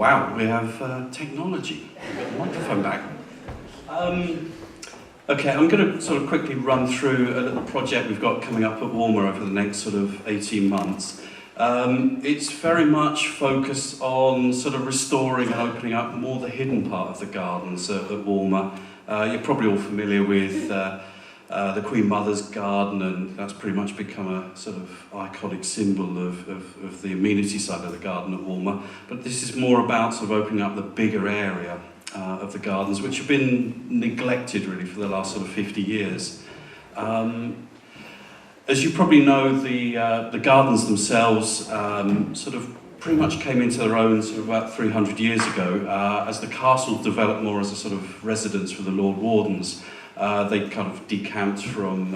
Wow, we have technology. We've got the microphone back. Okay, I'm going to sort of quickly run through a little project we've got coming up at Walmer over the next sort of 18 months. It's very much focused on sort of restoring and opening up more the hidden part of the gardens at Walmer. You're probably all familiar with the Queen Mother's garden, and that's pretty much become a sort of iconic symbol of the amenity side of the garden at Walmer. But this is more about sort of opening up the bigger area of the gardens, which have been neglected really for the last sort of 50 years. As you probably know, the gardens themselves sort of pretty much came into their own sort of about 300 years ago as the castle developed more as a sort of residence for the Lord Wardens. They kind of decamped from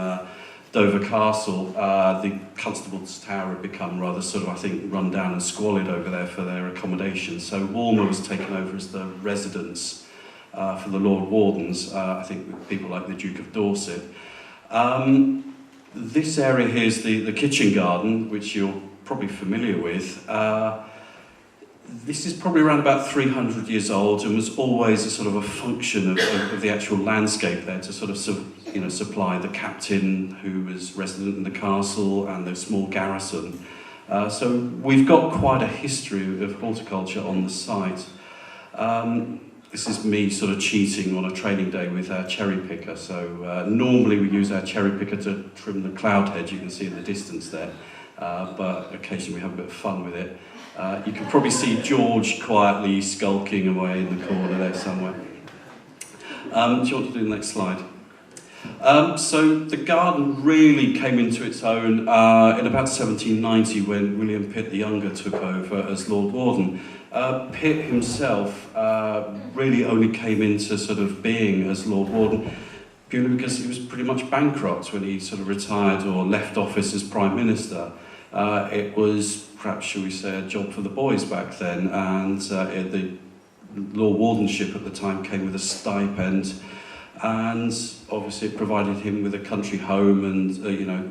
Dover Castle. The Constable's Tower had become rather sort of, I think, run down and squalid over there for their accommodation. So Walmer was taken over as the residence for the Lord Wardens, I think with people like the Duke of Dorset. This area here is the kitchen garden, which you're probably familiar with. This is probably around about 300 years old and was always a sort of a function of the actual landscape there to sort of supply the captain who was resident in the castle and the small garrison. So we've got quite a history of horticulture on the site. This is me sort of cheating on a training day with our cherry picker. So normally we use our cherry picker to trim the cloud hedge you can see in the distance there, but occasionally we have a bit of fun with it. You can probably see George quietly skulking away in the corner there somewhere. Do you want to do the next slide? So the garden really came into its own in about 1790 when William Pitt the Younger took over as Lord Warden. Pitt himself really only came into sort of being as Lord Warden purely because he was pretty much bankrupt when he sort of retired or left office as Prime Minister. It was perhaps, shall we say, a job for the boys back then, and the Lord Wardenship at the time came with a stipend, and obviously it provided him with a country home and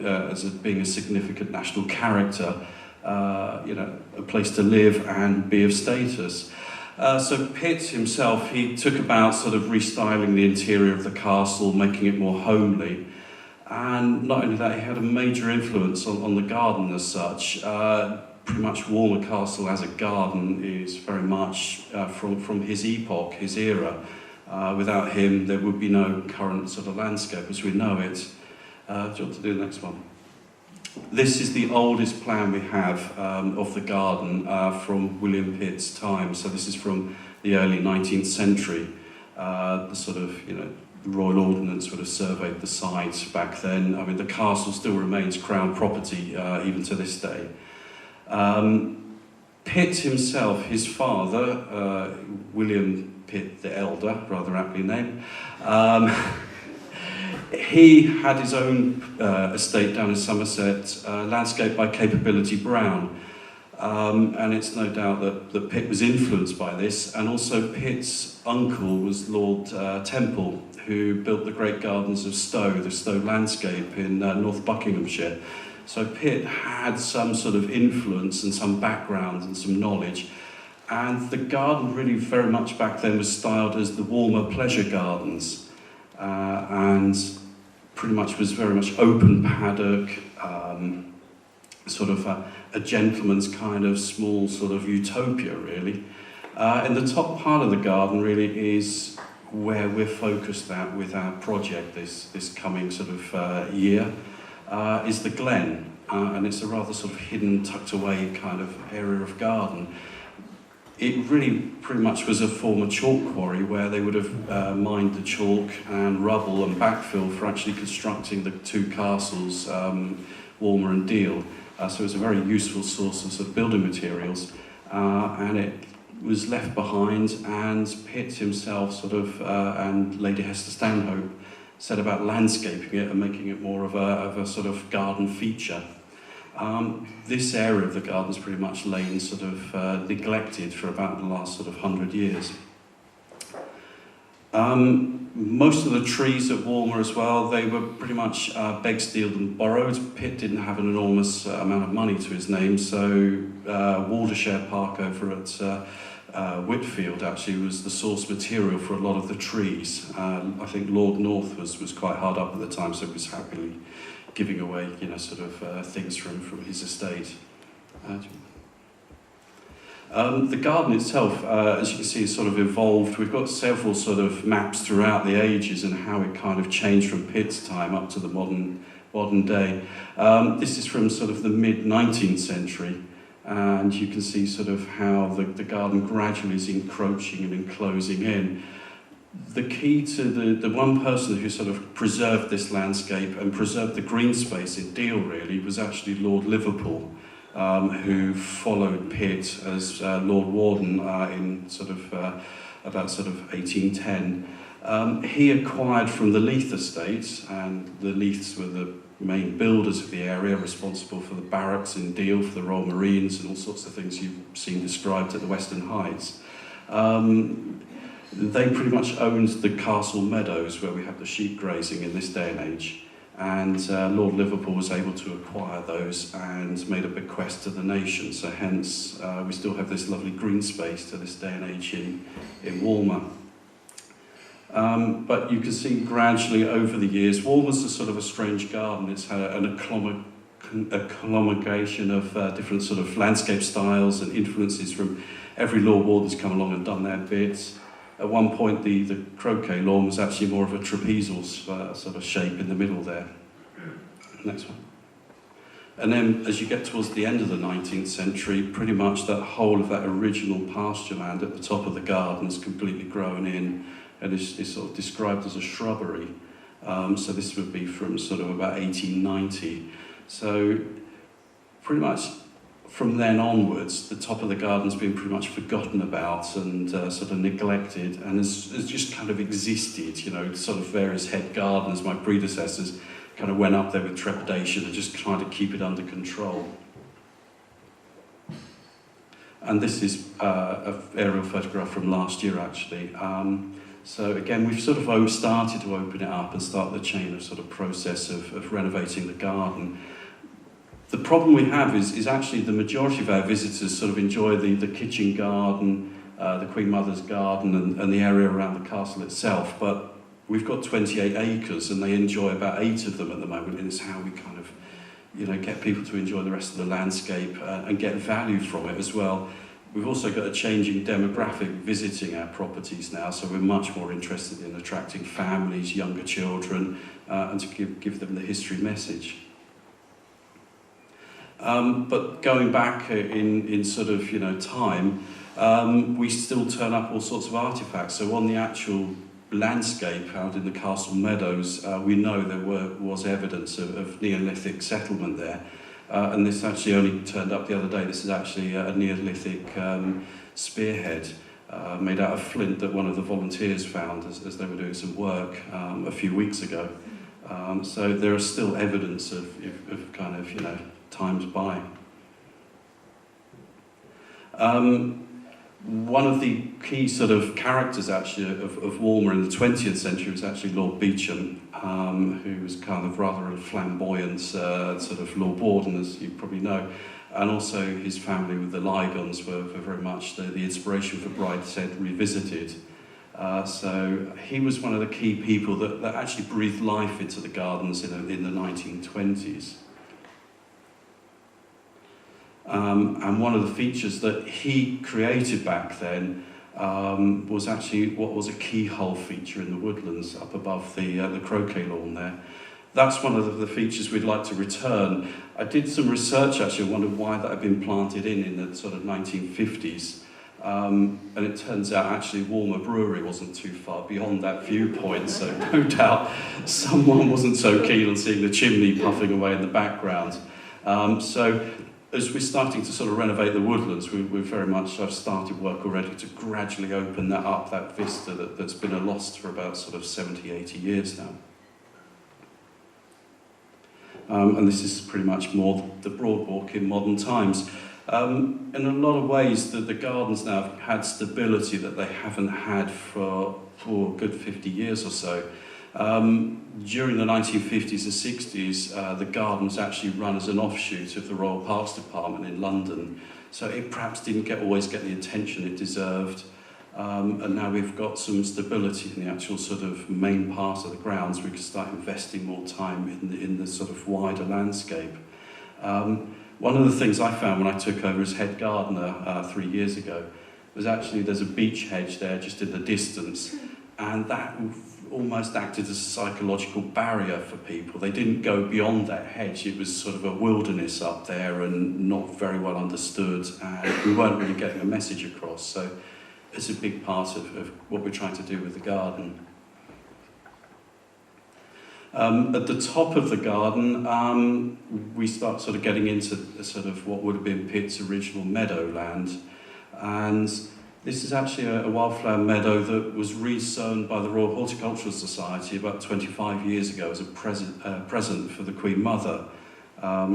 as being a significant national character, a place to live and be of status. So Pitt himself, he took about sort of restyling the interior of the castle, making it more homely. And not only that, he had a major influence on the garden as such. Pretty much Walmer Castle as a garden is very much from his epoch, his era. Without him, there would be no current sort of landscape as we know it. Do you want to do the next one? This is the oldest plan we have of the garden from William Pitt's time. So this is from the early 19th century. The sort of, the Royal Ordnance would have surveyed the site back then. I mean, the castle still remains Crown property even to this day. Pitt himself, his father, William Pitt the Elder, rather aptly named, he had his own estate down in Somerset, landscaped by Capability Brown. And it's no doubt that Pitt was influenced by this, and also Pitt's uncle was Lord Temple, who built the great gardens of Stowe, the Stowe landscape in North Buckinghamshire. So Pitt had some sort of influence and some background and some knowledge, and the garden really very much back then was styled as the Walmer Pleasure Gardens, and pretty much was very much open paddock, sort of a gentleman's kind of small sort of utopia really. And the top part of the garden really is where we're focused at with our project this coming sort of year, is the Glen, and it's a rather sort of hidden, tucked away kind of area of garden. It really pretty much was a former chalk quarry where they would have mined the chalk and rubble and backfill for actually constructing the two castles, Walmer and Deal. So it was a very useful source of sort of building materials, and it was left behind, and Pitt himself sort of, and Lady Hester Stanhope set about landscaping it and making it more of a sort of garden feature. This area of the garden's pretty much lain sort of neglected for about the last sort of 100 years. Most of the trees at Walmer as well, they were pretty much beg-stealed and borrowed. Pitt didn't have an enormous amount of money to his name, so Waldershire Park over at Whitfield actually was the source material for a lot of the trees. I think Lord North was quite hard up at the time, so he was happily giving away, things from his estate. The garden itself, as you can see, is sort of evolved. We've got several sort of maps throughout the ages and how it kind of changed from Pitt's time up to the modern day. This is from sort of the mid-19th century, and you can see sort of how the garden gradually is encroaching and enclosing in. The key to the one person who sort of preserved this landscape and preserved the green space in Deal really was actually Lord Liverpool, who followed Pitt as Lord Warden in about 1810. He acquired from the Leith estates, and the Leiths were the main builders of the area, responsible for the barracks in Deal, for the Royal Marines and all sorts of things you've seen described at the Western Heights. They pretty much owned the castle meadows where we have the sheep grazing in this day and age. And Lord Liverpool was able to acquire those and made a bequest to the nation. So hence, we still have this lovely green space to this day and age in Walmer. But you can see gradually over the years, Walmer's a sort of a strange garden. It's had an agglomeration of different sort of landscape styles and influences from every Lord Warden's come along and done their bits. At one point, the croquet lawn was actually more of a trapezoidal sort of shape in the middle there. Next one. And then, as you get towards the end of the 19th century, pretty much that whole of that original pasture land at the top of the garden is completely grown in and is sort of described as a shrubbery. So this would be from sort of about 1890. So pretty much from then onwards, the top of the garden's been pretty much forgotten about and sort of neglected, and has just kind of existed, sort of various head gardeners, my predecessors, kind of went up there with trepidation and just tried to keep it under control. And this is an aerial photograph from last year, actually. So again, we've sort of started to open it up and start the chain of sort of process of renovating the garden. The problem we have is actually the majority of our visitors sort of enjoy the kitchen garden, the Queen Mother's garden and the area around the castle itself, but we've got 28 acres and they enjoy about 8 of them at the moment, and it's how we kind of get people to enjoy the rest of the landscape and get value from it as well. We've also got a changing demographic visiting our properties now, so we're much more interested in attracting families, younger children, and to give them the history message. But going back in sort of time, we still turn up all sorts of artifacts. So on the actual landscape out in the castle meadows, we know there was evidence of Neolithic settlement there. And this actually only turned up the other day. This is actually a Neolithic spearhead made out of flint that one of the volunteers found as they were doing some work a few weeks ago. So there is still evidence of kind of, times by. One of the key sort of characters actually of Walmer in the 20th century was actually Lord Beauchamp, who was kind of rather a flamboyant sort of Lord Warden, as you probably know, and also his family with the Lygons were very much the inspiration for Brideshead Revisited. So he was one of the key people that actually breathed life into the gardens in the 1920s. And one of the features that he created back then was actually what was a keyhole feature in the woodlands up above the croquet lawn there. That's one of the features we'd like to return. I did some research actually, I wondered why that had been planted in the sort of 1950s. And it turns out actually Walmer Brewery wasn't too far beyond that viewpoint, so no doubt someone wasn't so keen on seeing the chimney puffing away in the background. So as we're starting to sort of renovate the woodlands, we've very much started work already to gradually open that up, that vista that's been lost for about sort of 70, 80 years now. And this is pretty much more the broad walk in modern times. In a lot of ways, the gardens now have had stability that they haven't had for a good 50 years or so. During the 1950s and 60s, the garden was actually run as an offshoot of the Royal Parks Department in London, so it perhaps didn't always get the attention it deserved. And now we've got some stability in the actual sort of main part of the grounds. We can start investing more time in the sort of wider landscape. One of the things I found when I took over as head gardener 3 years ago was actually there's a beech hedge there just in the distance, and that almost acted as a psychological barrier for people. They didn't go beyond that hedge. It was sort of a wilderness up there and not very well understood, and we weren't really getting a message across. So it's a big part of what we're trying to do with the garden. At the top of the garden, we start sort of getting into sort of what would have been Pitt's original meadowland. And this is actually a wildflower meadow that was resown by the Royal Horticultural Society about 25 years ago as a present for the Queen Mother.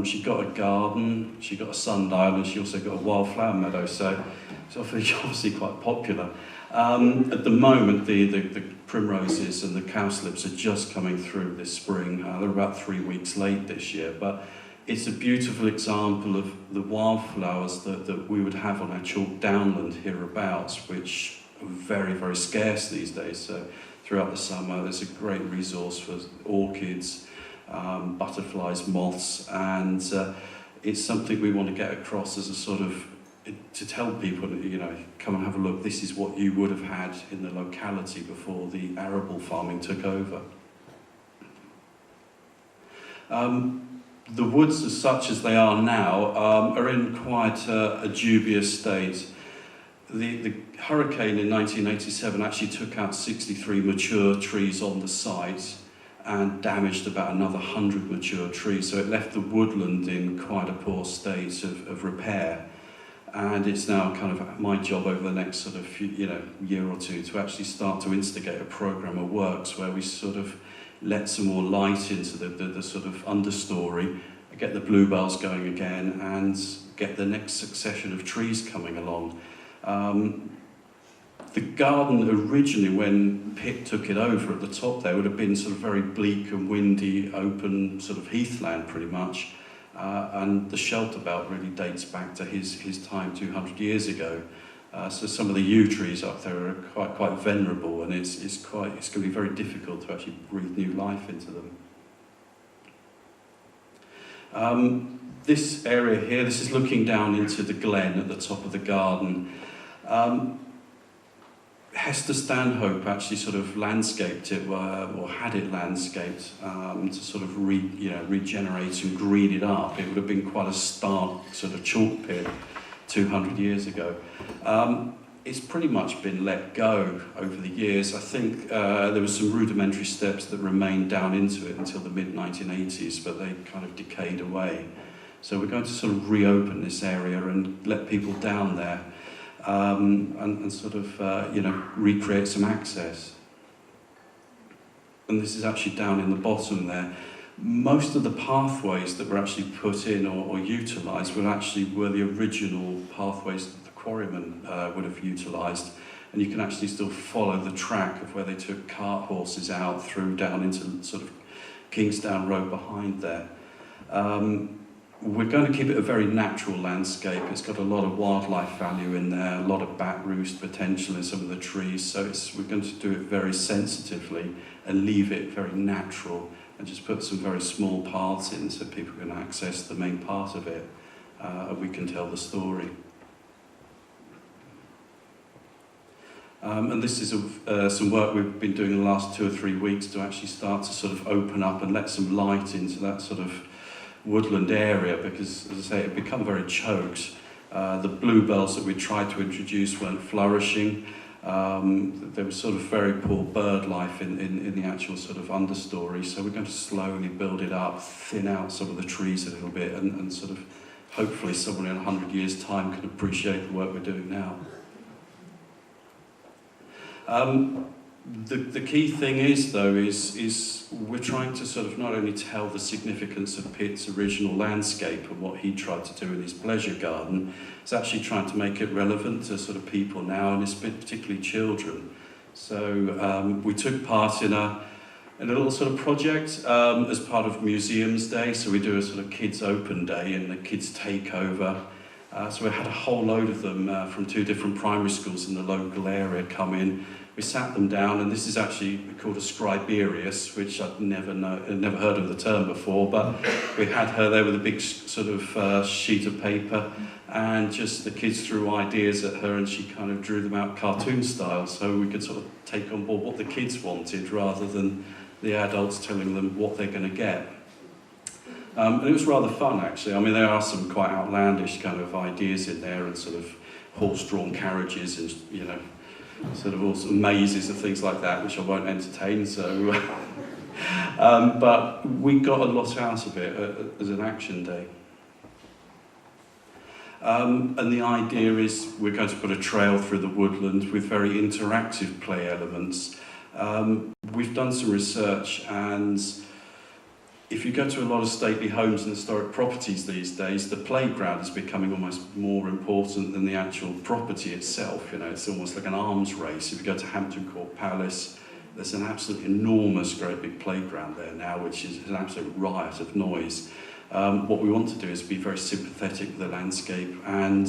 She got a garden, she got a sundial, and she also got a wildflower meadow, so it's obviously quite popular. At the moment, the primroses and the cowslips are just coming through this spring. They're about 3 weeks late this year, but it's a beautiful example of the wildflowers that we would have on our chalk downland hereabouts, which are very, very scarce these days. So throughout the summer, there's a great resource for orchids, butterflies, moths, and it's something we want to get across as a sort of, to tell people, you know, come and have a look, this is what you would have had in the locality before the arable farming took over. The woods as such as they are now are in quite a dubious state. The hurricane in 1987 actually took out 63 mature trees on the site and damaged about another 100 mature trees, so it left the woodland in quite a poor state of repair. And it's now kind of my job over the next sort of year or two to actually start to instigate a programme of works where we sort of let some more light into the sort of understory, get the bluebells going again, and get the next succession of trees coming along. The garden originally, when Pitt took it over at the top there, would have been sort of very bleak and windy, open sort of heathland pretty much. And the shelter belt really dates back to his time 200 years ago. So some of the yew trees up there are quite venerable, and it's going to be very difficult to actually breathe new life into them. This area here, this is looking down into the glen at the top of the garden. Hester Stanhope actually sort of landscaped it, or had it landscaped, to sort of regenerate and green it up. It would have been quite a stark sort of chalk pit 200 years ago. It's pretty much been let go over the years. I think there were some rudimentary steps that remained down into it until the mid-1980s, but they kind of decayed away. So we're going to sort of reopen this area and let people down there, and sort of recreate some access. And this is actually down in the bottom there. Most of the pathways that were actually put in or utilised were the original pathways that the quarrymen would have utilised, and you can actually still follow the track of where they took cart horses out through down into sort of Kingsdown Road behind there. We're going to keep it a very natural landscape. It's got a lot of wildlife value in there, a lot of bat roost potential in some of the trees, so we're going to do it very sensitively and leave it very natural, and just put some very small paths in so people can access the main part of it, and we can tell the story. And this is some work we've been doing in the last 2 or 3 weeks to actually start to sort of open up and let some light into that sort of woodland area, because, as I say, it had become very choked. The bluebells that we tried to introduce weren't flourishing. There was sort of very poor bird life in the actual sort of understory, so we're going to slowly build it up, thin out some of the trees a little bit, and sort of hopefully someone in 100 years' time can appreciate the work we're doing now. The key thing is, though, is we're trying to sort of not only tell the significance of Pitt's original landscape and what he tried to do in his pleasure garden, it's actually trying to make it relevant to sort of people now, and particularly children. So we took part in in a little sort of project as part of Museums Day. So we do a sort of kids open day and the kids take over. So we had a whole load of them from 2 different primary schools in the local area come in. We sat them down, and this is actually called a scriberius, which I'd never heard of the term before, but we had her there with a big sort of sheet of paper, and just the kids threw ideas at her and she kind of drew them out cartoon style, so we could sort of take on board what the kids wanted rather than the adults telling them what they're going to get. And it was rather fun, actually. I mean, there are some quite outlandish kind of ideas in there, and sort of horse-drawn carriages and, you know, sort of all sort of mazes and things like that, which I won't entertain, so... but we got a lot out of it as an action day. And the idea is we're going to put a trail through the woodland with very interactive play elements. We've done some research, and if you go to a lot of stately homes and historic properties these days, the playground is becoming almost more important than the actual property itself. You know, it's almost like an arms race. If you go to Hampton Court Palace, there's an absolutely enormous, great big playground there now, which is an absolute riot of noise. What we want to do is be very sympathetic with the landscape and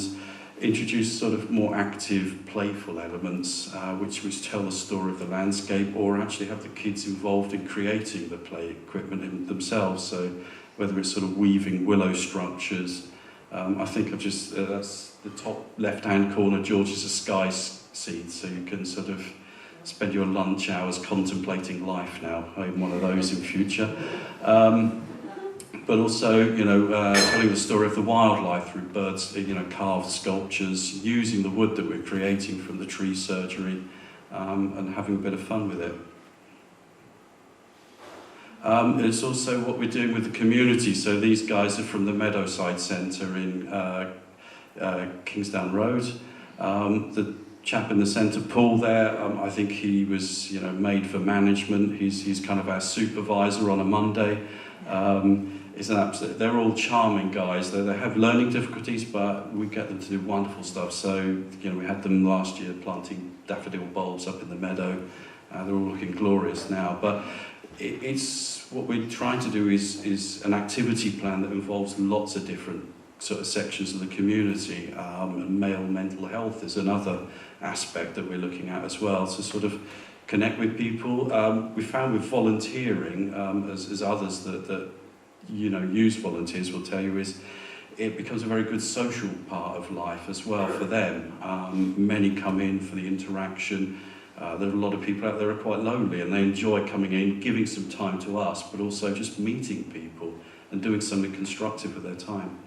introduce sort of more active, playful elements which tell the story of the landscape, or actually have the kids involved in creating the play equipment themselves. So whether it's sort of weaving willow structures, I think I've just, that's the top left-hand corner, George's a sky seed, so you can sort of spend your lunch hours contemplating life now. I'm one of those in future. But also, you know, telling the story of the wildlife through birds, you know, carved sculptures, using the wood that we're creating from the tree surgery, and having a bit of fun with it. It's also what we're doing with the community. So these guys are from the Meadowside Centre in Kingsdown Road. The chap in the centre, Paul, there, I think he was, you know, made for management. He's kind of our supervisor on a Monday. They're all charming guys. They have learning difficulties, but we get them to do wonderful stuff. So, you know, we had them last year planting daffodil bulbs up in the meadow. They're all looking glorious now. But it's what we're trying to do is an activity plan that involves lots of different sort of sections of the community. And male mental health is another aspect that we're looking at as well, to sort of connect with people. We found with volunteering, as others that you know, use volunteers will tell you, is it becomes a very good social part of life as well for them. Many come in for the interaction. There are a lot of people out there who are quite lonely, and they enjoy coming in, giving some time to us, but also just meeting people and doing something constructive with their time.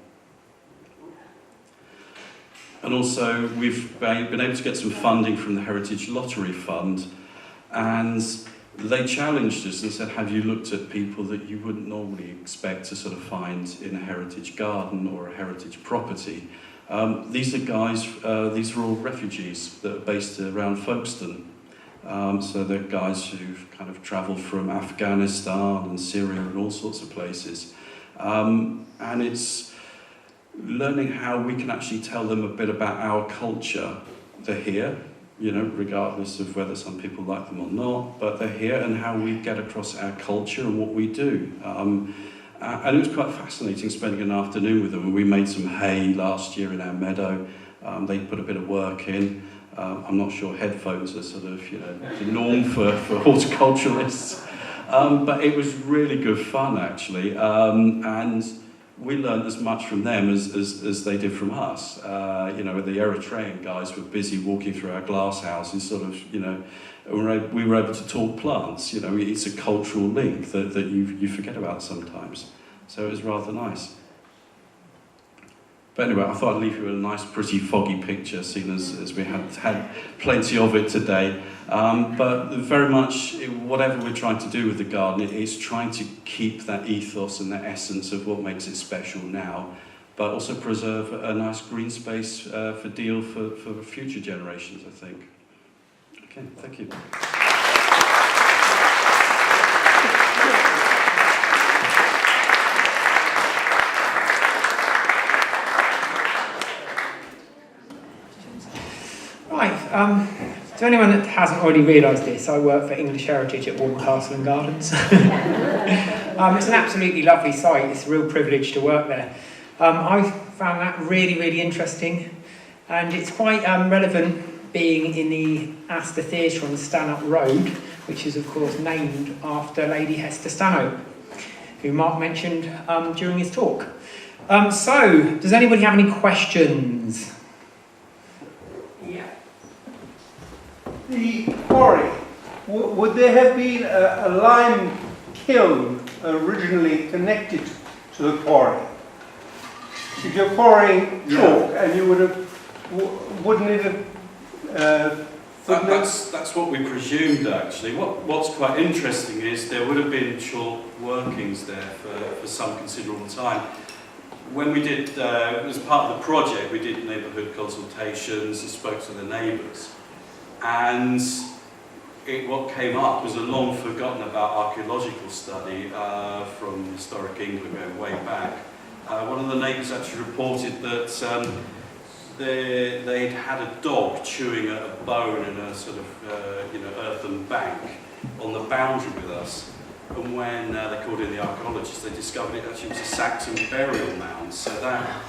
And also we've been able to get some funding from the Heritage Lottery Fund, and they challenged us and said, have you looked at people that you wouldn't normally expect to sort of find in a heritage garden or a heritage property? These are guys, these are all refugees that are based around Folkestone. So they're guys who've kind of travelled from Afghanistan and Syria and all sorts of places. And it's learning how we can actually tell them a bit about our culture. They're here, you know, regardless of whether some people like them or not, but they're here, and how we get across our culture and what we do. And it was quite fascinating spending an afternoon with them. We made some hay last year in our meadow. They put a bit of work in. I'm not sure headphones are sort of, you know, the norm for horticulturalists. But it was really good fun, actually. And we learned as much from them as they did from us. You know, the Eritrean guys were busy walking through our glass houses, sort of, you know, we were able to talk plants. You know, it's a cultural link that you forget about sometimes. So it was rather nice. But anyway, I thought I'd leave you with a nice, pretty foggy picture, seeing as we had plenty of it today. But very much, whatever we're trying to do with the garden, it's trying to keep that ethos and that essence of what makes it special now, but also preserve a nice green space for Deal for future generations, I think. Okay, thank you. Right, So anyone that hasn't already realised this, I work for English Heritage at Walmer Castle and Gardens. It's an absolutely lovely site. It's a real privilege to work there. I found that really, really interesting, and it's quite relevant being in the Astor Theatre on Stanhope Road, which is of course named after Lady Hester Stanhope, who Mark mentioned during his talk. So, does anybody have any questions? Yeah. The quarry, would there have been a lime kiln originally connected to the quarry? If you're quarrying chalk, and you would have, wouldn't it have? That's what we presumed actually. What's quite interesting is there would have been chalk workings there for some considerable time. When we did, as part of the project, we did neighbourhood consultations and spoke to the neighbours. And what came up was a long forgotten about archaeological study from historic England going way back. One of the neighbours actually reported that they'd had a dog chewing at a bone in a sort of earthen bank on the boundary with us. And when they called in the archaeologists, they discovered it actually was a Saxon burial mound. So that,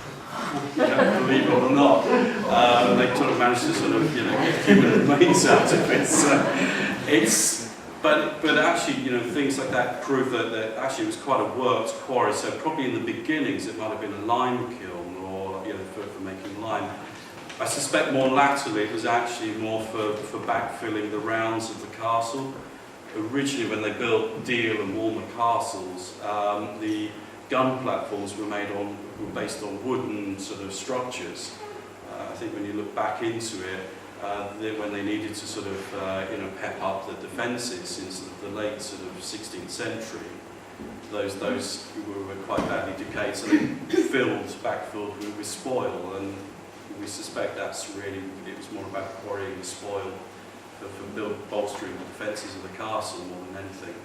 believe it or not, they sort of managed to sort of get human remains out of it. So but actually things like that prove that actually it was quite a worked quarry. So probably in the beginnings it might have been a lime kiln or for making lime. I suspect more latterly it was actually more for backfilling the rounds of the castle. Originally, when they built Deal and Walmer castles, the gun platforms were based on wooden sort of structures. I think when you look back into it, when they needed to sort of pep up the defences since the late sort of 16th century, those were quite badly decayed, so they backfilled with spoil, and we suspect it was more about quarrying the spoil for bolstering the defences of the castle more than anything.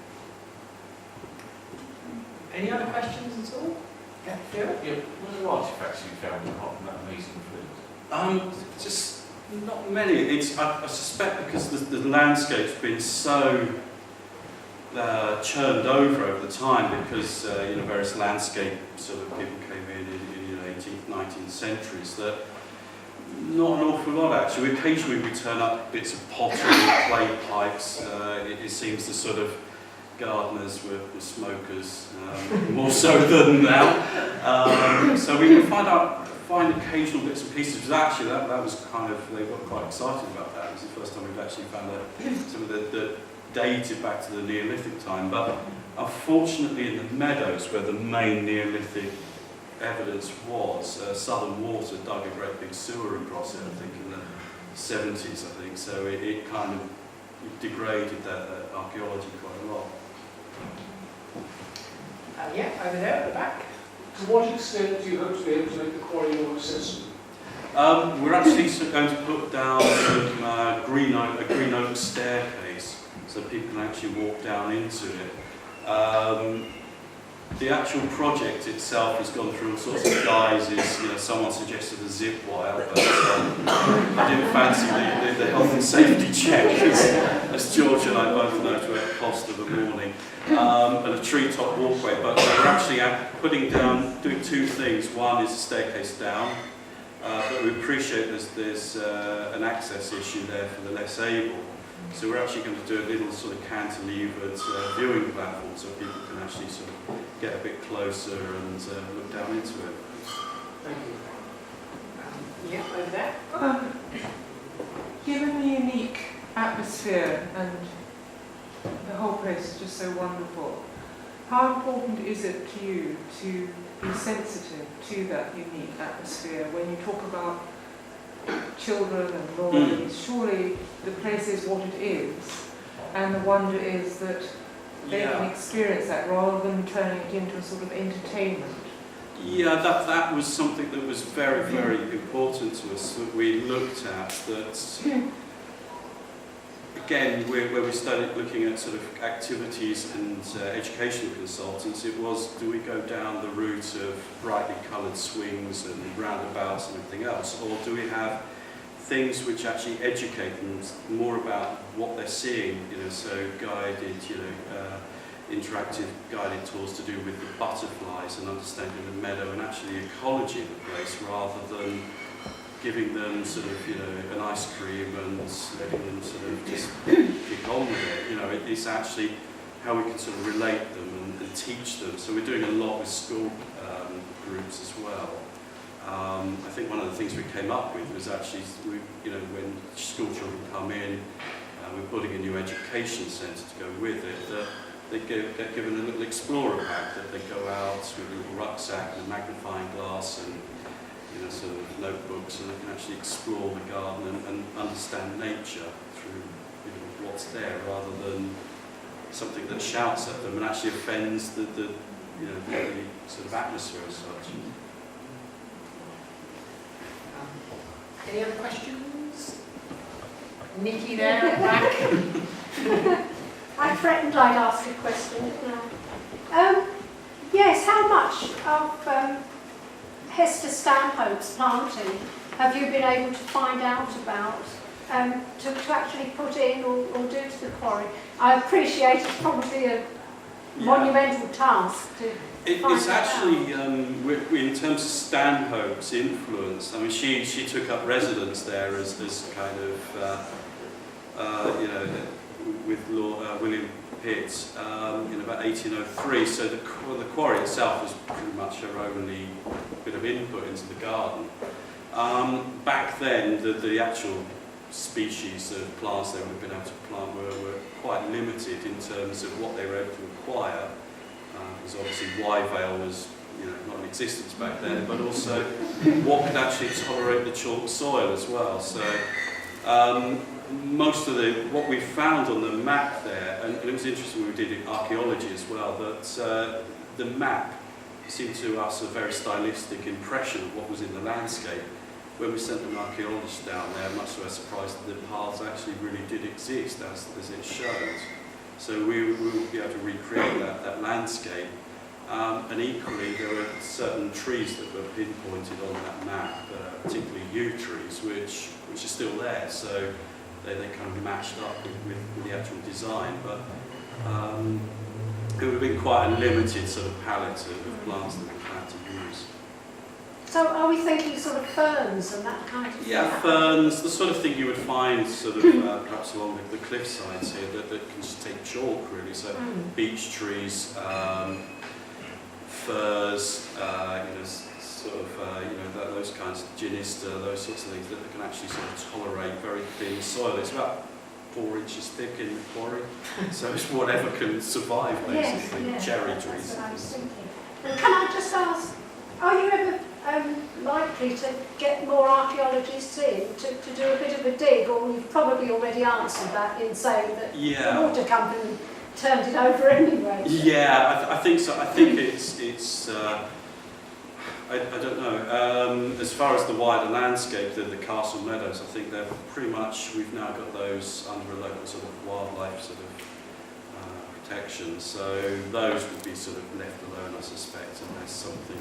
Any other questions at all? Yeah, Phil? Yeah, what are the artefacts you found apart from that amazing flute? Just not many. I suspect because the landscape's been so churned over the time, because various landscape sort of people came in 18th, 19th centuries, that not an awful lot actually. Occasionally we turn up bits of pottery, clay pipes. It seems the sort of gardeners were smokers, more so than now. So we would find occasional bits and pieces. But actually that was kind of, they got quite excited about that. It was the first time we've actually found some of the dated back to the Neolithic time. But unfortunately in the meadows where the main Neolithic evidence was, Southern Water dug a great big sewer across it, I think in the 70s, I think, so it kind of degraded that archaeology quite a lot. Yeah, over there at the back. To what extent do you hope to be able to make the quarry more accessible? We're actually going to put down a green oak staircase so people can actually walk down into it. The actual project itself has gone through all sorts of guises. Someone suggested a zip wire, but I didn't fancy the health and safety check, as George and I both know to a cost of a morning, and a treetop walkway. But we're actually doing two things. One is a staircase down, but we appreciate there's an access issue there for the less able. So we're actually going to do a little sort of cantilevered viewing platform so people can actually sort of get a bit closer and look down into it. Thank you. Yeah, over there. Given the unique atmosphere and the whole place is just so wonderful, how important is it to you to be sensitive to that unique atmosphere when you talk about children and noise? Surely the place is what it is, and the wonder is that they can experience that rather than turning it into a sort of entertainment. Yeah, that was something that was very, very important to us, that we looked at, that again, where we started looking at sort of activities and educational consultants, it was, do we go down the route of brightly coloured swings and roundabouts and everything else, or do we have things which actually educate them more about what they're seeing, so guided, interactive guided tours to do with the butterflies and understanding the meadow and actually the ecology of the place, rather than giving them sort of, an ice cream and letting them sort of just kick on with it. It's actually how we can sort of relate them and teach them. So we're doing a lot with school groups as well. I think one of the things we came up with was actually, when school children come in, we're putting a new education centre to go with it, that they get given a little explorer pack that they go out with a little rucksack and a magnifying glass and sort of notebooks, and they can actually explore the garden and understand nature through what's there, rather than something that shouts at them and actually offends the sort of atmosphere as such. Any other questions? Nikki there at the back. I threatened I'd ask a question. Yes, how much of Hester Stanhope's planting have you been able to find out about to actually put in or do to the quarry? I appreciate it's probably a monumental task to It's actually, in terms of Stanhope's influence, I mean, she took up residence there as kind of, with Lord, William Pitt in about 1803. So the quarry itself was pretty much her only bit of input into the garden. Back then, the actual species of plants they would have been able to plant were quite limited in terms of what they were able to acquire. Because obviously Wyvale was not in existence back then, but also what could actually tolerate the chalk soil as well. So most of what we found on the map there, and it was interesting when we did archaeology as well, that the map seemed to us a very stylistic impression of what was in the landscape. When we sent an archaeologist down there, much to our surprise, the paths actually really did exist as it showed. So we will be able to recreate that landscape. And equally, there were certain trees that were pinpointed on that map, particularly yew trees, which are still there. So they kind of matched up with the actual design. But it would have been quite a limited sort of palette of plants that we had to use. So are we thinking sort of ferns and that kind of thing? Yeah, ferns, the sort of thing you would find sort of perhaps along the cliff sides here that can just take chalk really. So beech trees, firs, those kinds of ginister, those sorts of things that can actually sort of tolerate very thin soil. It's about 4 inches thick in the quarry, so it's whatever can survive basically. Yes, Cherry that's trees. what I was thinking. And can I just ask, are you ever likely to get more archaeologists in to do a bit of a dig, or you've probably already answered that in saying that the water company turned it over anyway? Yeah, I think so. I think it's I don't know. As far as the wider landscape, the Castle Meadows, I think they're pretty much, we've now got those under a local sort of wildlife sort of protection. So those would be sort of left alone, I suspect, unless something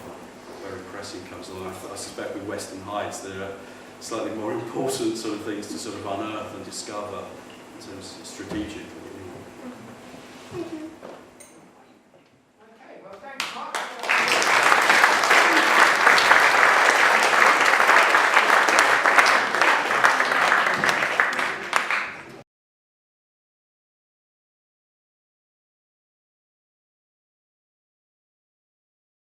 very pressing comes along. I suspect with Western Heights there are slightly more important sort of things to sort of unearth and discover in terms of strategically. Thank you.